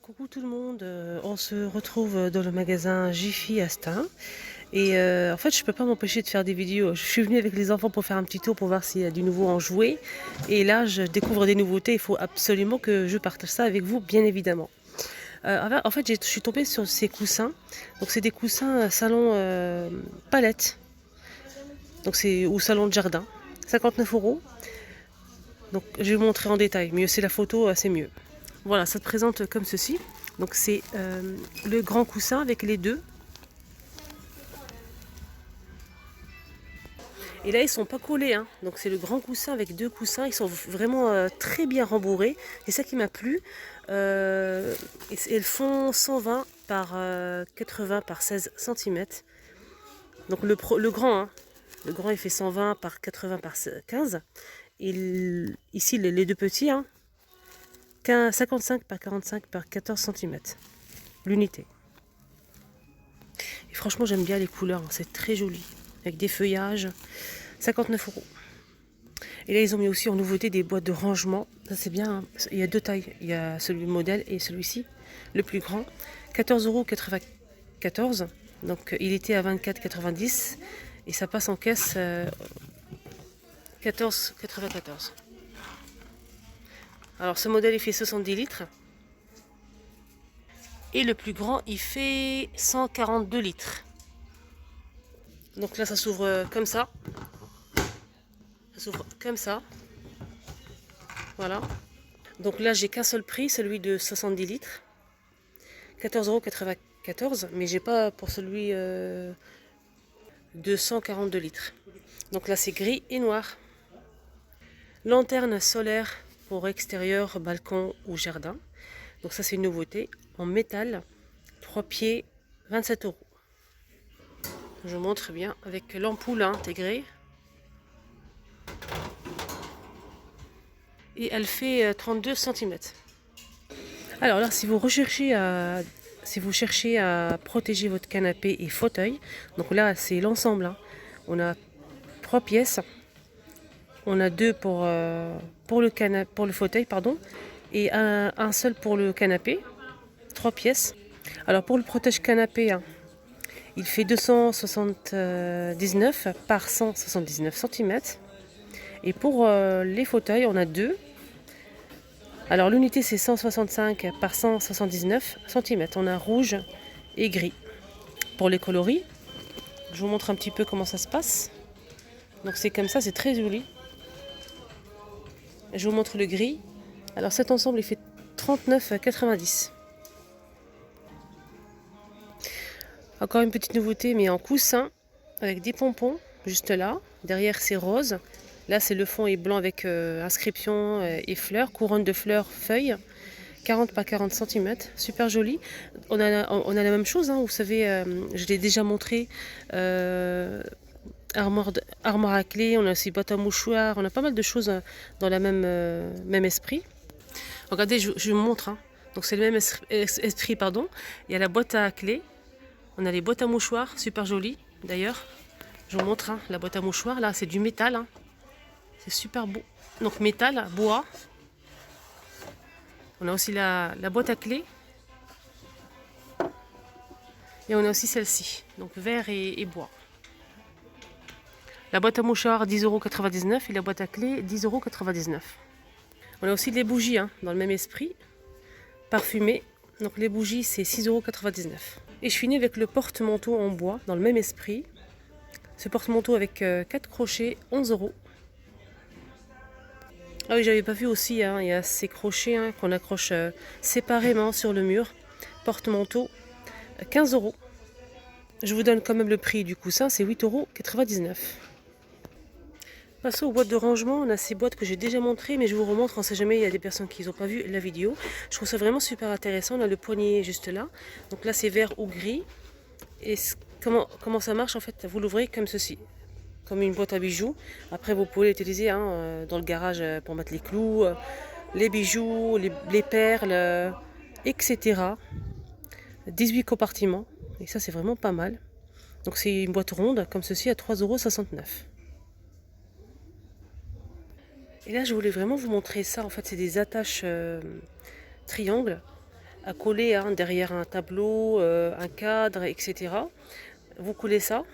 Coucou tout le monde, on se retrouve dans le magasin Jiffy à Stein et en fait je peux pas m'empêcher de faire des vidéos. Je suis venue avec les enfants pour faire un petit tour pour voir s'il y a du nouveau en jouet et là je découvre des nouveautés, il faut absolument que je partage ça avec vous bien évidemment. En fait je suis tombée sur ces coussins, donc c'est des coussins salon palette, donc c'est ou salon de jardin, 59 €. Donc je vais vous montrer en détail, mieux c'est la photo, c'est mieux. Voilà, ça se présente comme ceci. Donc c'est le grand coussin avec les deux. Et là, ils sont pas collés, hein. Donc c'est le grand coussin avec deux coussins. Ils sont vraiment très bien rembourrés. C'est ça qui m'a plu. Elles font 120 par 80 par 16 cm. Donc le grand, hein. Le grand, il fait 120 par 80 par 15. Ici, les deux petits, hein, 55 par 45 par 14 cm. L'unité. Et franchement, j'aime bien les couleurs, hein. C'est très joli. Avec des feuillages. 59 €. Et là, ils ont mis aussi en nouveauté des boîtes de rangement. Ça, c'est bien, hein. Il y a deux tailles. Il y a celui modèle et celui-ci, le plus grand. 14,94 €. Donc, il était à 24,90 €. Et ça passe en caisse 14,94 €. Alors, ce modèle, il fait 70 litres. Et le plus grand, il fait 142 litres. Donc là, ça s'ouvre comme ça. Ça s'ouvre comme ça. Voilà. Donc là, j'ai qu'un seul prix, celui de 70 litres. 14,94 €. Mais j'ai pas pour celui de 142 litres. Donc là, c'est gris et noir. Lanterne solaire pour extérieur, balcon ou jardin. Donc ça, c'est une nouveauté. En métal, 3 pieds, 27 €. Je vous montre bien avec l'ampoule intégrée. Et elle fait 32 cm. Alors là, si vous cherchez à protéger votre canapé et fauteuil, donc là c'est l'ensemble, hein. On a 3 pièces, on a deux pour le fauteuil, pardon, et un seul pour le canapé, 3 pièces. Alors pour le protège canapé, hein, il fait 279 par 179 cm. Et pour les fauteuils, on a deux. Alors l'unité c'est 165 par 179 cm. On a rouge et gris. Pour les coloris, je vous montre un petit peu comment ça se passe. Donc c'est comme ça, c'est très joli. Je vous montre le gris. Alors cet ensemble il fait 39,90 €. Encore une petite nouveauté mais en coussin avec des pompons juste là. Derrière c'est rose. Là c'est le fond est blanc avec inscription et fleurs, couronne de fleurs, feuilles. 40 par 40 cm, super joli. On a la même chose, hein, vous savez, je l'ai déjà montré. Armoire à clé, on a aussi boîte à mouchoirs, on a pas mal de choses dans le même esprit. Regardez, je vous montre, hein. Donc c'est le même esprit, pardon. Il y a la boîte à clé, on a les boîtes à mouchoirs, super jolies d'ailleurs. Je vous montre, hein, la boîte à mouchoirs, là c'est du métal, hein. C'est super beau. Donc métal, bois. On a aussi la boîte à clé. Et on a aussi celle-ci, donc verre et bois. La boîte à mouchoirs 10,99 € et la boîte à clé 10,99 €. On a aussi des bougies, hein, dans le même esprit, parfumées. Donc les bougies c'est 6,99 €. Et je finis avec le porte-manteau en bois dans le même esprit. Ce porte-manteau avec 4 crochets, 11 €. Ah oui, j'avais pas vu aussi, hein, il y a ces crochets, hein, qu'on accroche séparément sur le mur. Porte-manteau, 15 €. Je vous donne quand même le prix du coussin, c'est 8,99 €. Passons aux boîtes de rangement, on a ces boîtes que j'ai déjà montrées, mais je vous remontre, on ne sait jamais, il y a des personnes qui n'ont pas vu la vidéo. Je trouve ça vraiment super intéressant, on a le poignet juste là. Donc là c'est vert ou gris. Et comment ça marche en fait, vous l'ouvrez comme ceci. Comme une boîte à bijoux. Après, vous pouvez l'utiliser, hein, dans le garage pour mettre les clous, les bijoux, les perles, etc. 18 compartiments. Et ça, c'est vraiment pas mal. Donc, c'est une boîte ronde comme ceci à 3,69 €. Et là, je voulais vraiment vous montrer ça. En fait, c'est des attaches triangles à coller hein, derrière un tableau, un cadre, etc. Vous coulez ça.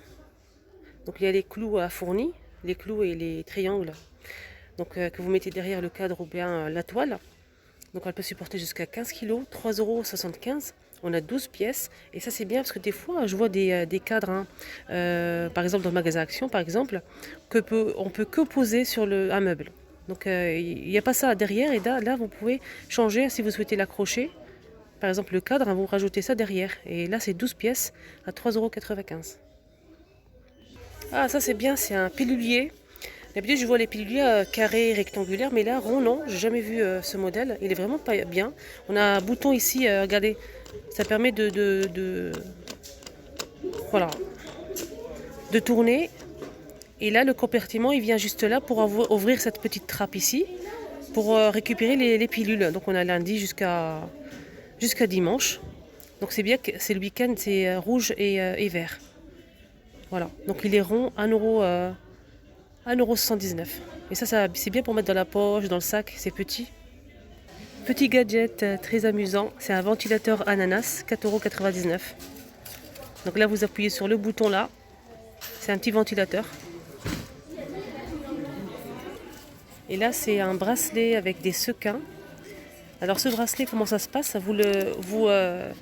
Donc il y a les clous à fournis, les clous et les triangles. Donc que vous mettez derrière le cadre ou bien la toile. Donc elle peut supporter jusqu'à 15 kg, 3,75 €. On a 12 pièces et ça c'est bien parce que des fois je vois des cadres, hein, par exemple dans le magasin Action par exemple, on peut que poser sur un meuble. Donc il n'y a pas ça derrière et là vous pouvez changer si vous souhaitez l'accrocher. Par exemple le cadre, hein, vous rajoutez ça derrière et là c'est 12 pièces à 3,95 €. Ah ça c'est bien, c'est un pilulier. D'habitude, je vois les piluliers carrés, rectangulaires, mais là, rond, non, j'ai jamais vu ce modèle. Il est vraiment pas bien. On a un bouton ici, regardez, ça permet voilà, de tourner. Et là, le compartiment, il vient juste là pour ouvrir cette petite trappe ici, pour récupérer les pilules. Donc, on a lundi jusqu'à dimanche. Donc, c'est bien que c'est le week-end, c'est rouge et vert. Voilà. Donc, il est rond, 1,79 €. Et ça c'est bien pour mettre dans la poche, dans le sac, c'est petit. Petit gadget très amusant, c'est un ventilateur ananas, 4,99 €. Donc là, vous appuyez sur le bouton là, c'est un petit ventilateur. Et là, c'est un bracelet avec des sequins. Alors ce bracelet, comment ça se passe? Vous le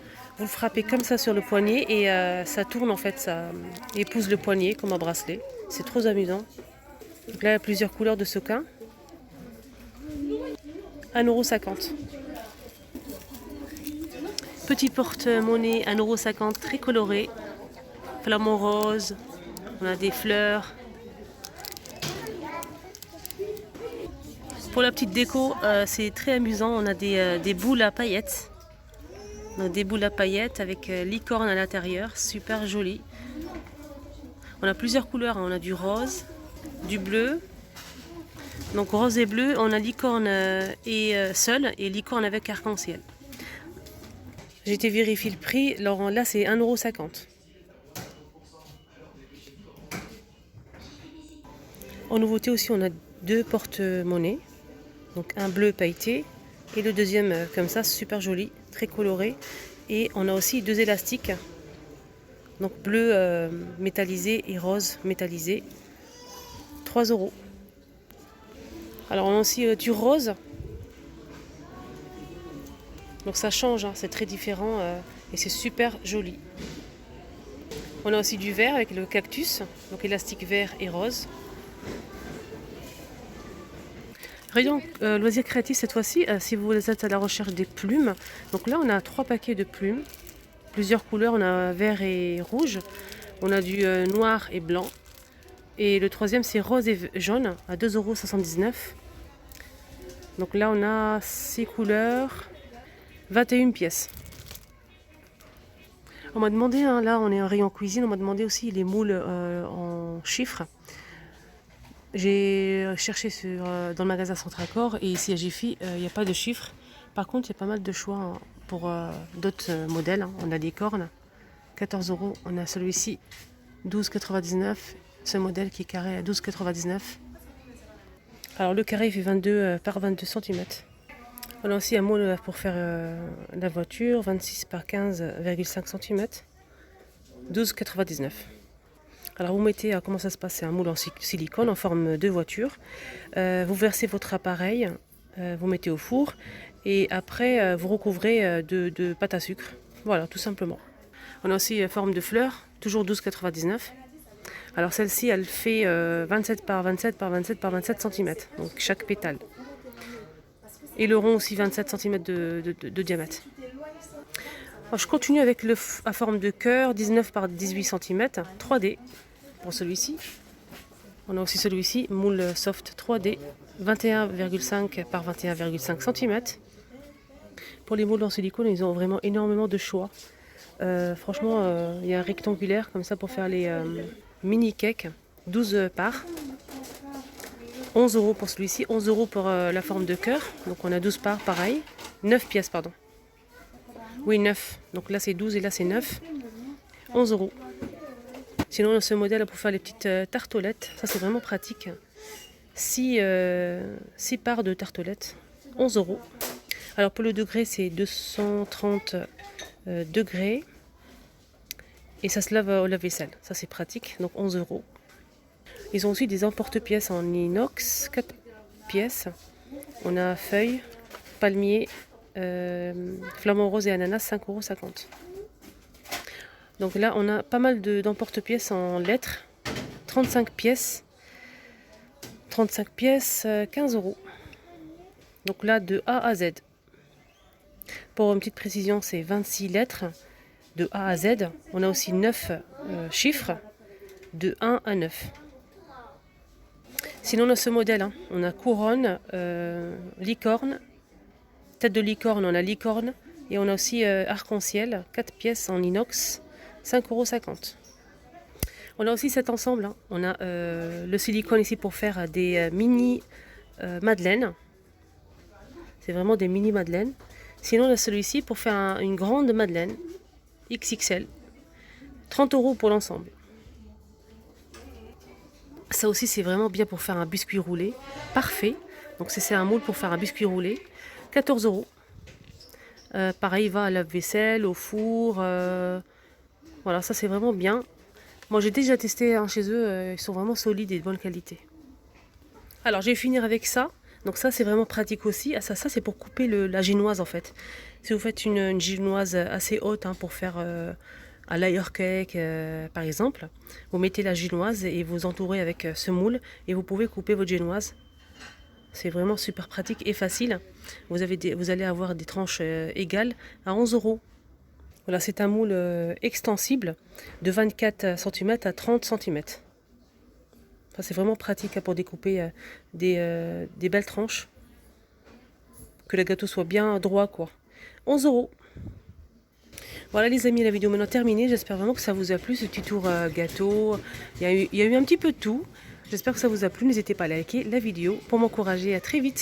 frappez comme ça sur le poignet et ça tourne en fait, ça épouse le poignet comme un bracelet. C'est trop amusant. Donc là, il y a plusieurs couleurs de sequins. 1,50 €. Petit porte-monnaie, 1,50 €, très coloré. Flamant rose, on a des fleurs. Pour la petite déco, c'est très amusant. On a des boules à paillettes. On a des boules à paillettes avec licorne à l'intérieur, super joli. On a plusieurs couleurs, hein. On a du rose, du bleu. Donc rose et bleu, on a licorne seule et licorne avec arc-en-ciel. J'ai été vérifier le prix, alors là c'est 1,50 €. En nouveauté aussi, on a deux porte-monnaies. Donc un bleu pailleté et le deuxième comme ça, super joli, très coloré. Et on a aussi deux élastiques. Donc bleu métallisé et rose métallisé. 3 €. Alors on a aussi du rose. Donc ça change, hein, c'est très différent et c'est super joli. On a aussi du vert avec le cactus, donc élastique vert et rose. Rayon loisirs créatifs cette fois-ci, si vous êtes à la recherche des plumes. Donc là on a 3 paquets de plumes, plusieurs couleurs, on a vert et rouge, on a du noir et blanc. Et le troisième c'est rose et jaune à 2,79 €. Donc là on a 6 couleurs, 21 pièces. On m'a demandé, hein, là on est en rayon cuisine, on m'a demandé aussi les moules en chiffres. J'ai cherché dans le magasin Centracor et ici à Jiffy, il n'y a pas de chiffres. Par contre, il y a pas mal de choix hein, pour d'autres modèles. Hein. On a des cornes, 14 €. On a celui-ci, 12,99 €. Ce modèle qui est carré à 12,99 €. Alors le carré fait 22 par 22 cm. On a aussi un moule pour faire la voiture, 26 par 15,5 cm. 12,99 €. Alors vous mettez, comment ça se passe? C'est un moule en silicone en forme de voiture. Vous versez votre appareil, vous mettez au four et après vous recouvrez de pâte à sucre. Voilà, tout simplement. On a aussi forme de fleur, toujours 12,99 €. Alors celle-ci, elle fait 27 par 27 par 27 par 27 cm, donc chaque pétale. Et le rond aussi 27 cm de diamètre. Alors, je continue avec la forme de cœur, 19 par 18 cm, 3D pour celui-ci. On a aussi celui-ci, moule soft 3D, 21,5 par 21,5 cm. Pour les moules en silicone, ils ont vraiment énormément de choix. Franchement, il y a un rectangulaire comme ça pour faire les mini cakes, 12 parts. 11 € pour celui-ci, 11 € pour la forme de cœur. Donc on a 12 parts, pareil. 9 pièces, pardon. Oui, 9. Donc là c'est 12 et là c'est 9. 11 €. Sinon on a ce modèle pour faire les petites tartelettes. Ça c'est vraiment pratique. 6 parts de tartelettes. 11 €. Alors pour le degré, c'est 230 degrés. Et ça se lave au lave-vaisselle. Ça, c'est pratique. Donc 11 euros. Ils ont aussi des emporte-pièces en inox, 4 pièces. On a feuilles, palmier, flamant rose et ananas, 5,50 €. Donc là, on a pas mal d'emporte-pièces en lettres. 35 pièces. 35 pièces, 15 €. Donc là, de A à Z. Pour une petite précision, c'est 26 lettres de A à Z. On a aussi 9 chiffres de 1 à 9. Sinon, on a ce modèle. Hein. On a couronne, licorne, tête de licorne, on a licorne. Et on a aussi arc-en-ciel, 4 pièces en inox, 5,50 €. On a aussi cet ensemble. Hein. On a le silicone ici pour faire des mini madeleines. C'est vraiment des mini madeleines. Sinon, on a celui-ci pour faire une grande madeleine, XXL. 30 € pour l'ensemble. Ça aussi, c'est vraiment bien pour faire un biscuit roulé. Parfait. Donc, c'est un moule pour faire un biscuit roulé. 14 €. Pareil, il va à lave-vaisselle, au four. Voilà, ça, c'est vraiment bien. Moi, j'ai déjà testé chez eux. Ils sont vraiment solides et de bonne qualité. Alors, je vais finir avec ça. Donc, ça, c'est vraiment pratique aussi. Ah, ça c'est pour couper la génoise, en fait. Si vous faites une génoise assez haute pour faire... à layer cake par exemple, vous mettez la génoise et vous entourez avec ce moule et vous pouvez couper votre génoise. C'est vraiment super pratique et facile. Vous allez avoir des tranches égales à 11 €. Voilà, c'est un moule extensible de 24 cm à 30 cm. Enfin, c'est vraiment pratique pour découper des belles tranches. Que le gâteau soit bien droit, quoi. 11 €. Voilà les amis, la vidéo est maintenant terminée. J'espère vraiment que ça vous a plu, ce petit tour gâteau. Il y a eu un petit peu de tout. J'espère que ça vous a plu. N'hésitez pas à liker la vidéo pour m'encourager. À très vite.